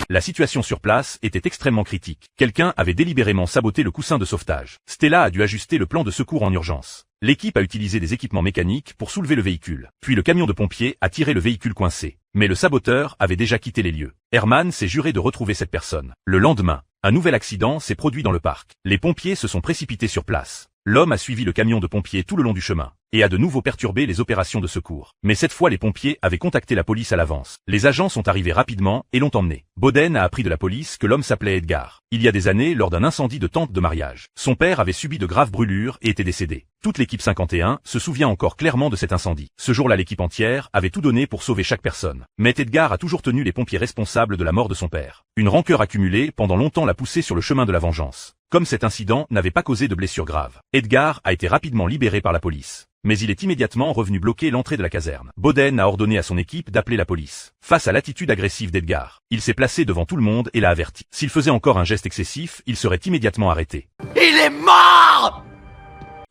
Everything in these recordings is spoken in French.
La situation sur place était extrêmement critique. Quelqu'un avait délibérément saboté le coussin de sauvetage. Stella a dû ajuster le plan de secours en urgence. L'équipe a utilisé des équipements mécaniques pour soulever le véhicule. Puis le camion de pompiers a tiré le véhicule coincé. Mais le saboteur avait déjà quitté les lieux. Herman s'est juré de retrouver cette personne. Le lendemain, un nouvel accident s'est produit dans le parc. Les pompiers se sont précipités sur place. L'homme a suivi le camion de pompiers tout le long du chemin et a de nouveau perturbé les opérations de secours. Mais cette fois les pompiers avaient contacté la police à l'avance. Les agents sont arrivés rapidement et l'ont emmené. Boden a appris de la police que l'homme s'appelait Edgar. Il y a des années, lors d'un incendie de tente de mariage, son père avait subi de graves brûlures et était décédé. Toute l'équipe 51 se souvient encore clairement de cet incendie. Ce jour-là, l'équipe entière avait tout donné pour sauver chaque personne. Mais Edgar a toujours tenu les pompiers responsables de la mort de son père. Une rancœur accumulée pendant longtemps l'a poussé sur le chemin de la vengeance. Comme cet incident n'avait pas causé de blessures graves, Edgar a été rapidement libéré par la police. Mais il est immédiatement revenu bloquer l'entrée de la caserne. Boden a ordonné à son équipe d'appeler la police. Face à l'attitude agressive d'Edgar, il s'est placé devant tout le monde et l'a averti. S'il faisait encore un geste excessif, il serait immédiatement arrêté. Il est mort!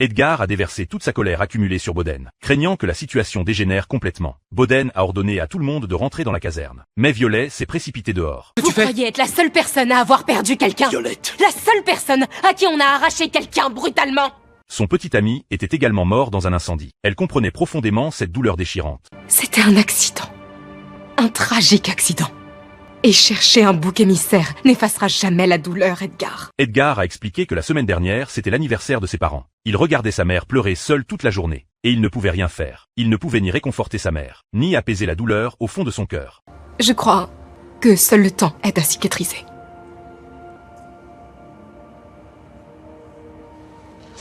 Edgar a déversé toute sa colère accumulée sur Boden. Craignant que la situation dégénère complètement, Boden a ordonné à tout le monde de rentrer dans la caserne. Mais Violet s'est précipitée dehors. Vous croyez être la seule personne à avoir perdu quelqu'un? Violette! La seule personne à qui on a arraché quelqu'un brutalement? Son petit ami était également mort dans un incendie. Elle comprenait profondément cette douleur déchirante. C'était un accident. Un tragique accident. Et chercher un bouc émissaire n'effacera jamais la douleur, Edgar. Edgar a expliqué que la semaine dernière, c'était l'anniversaire de ses parents. Il regardait sa mère pleurer seule toute la journée. Et il ne pouvait rien faire. Il ne pouvait ni réconforter sa mère, ni apaiser la douleur au fond de son cœur. Je crois que seul le temps aide à cicatriser.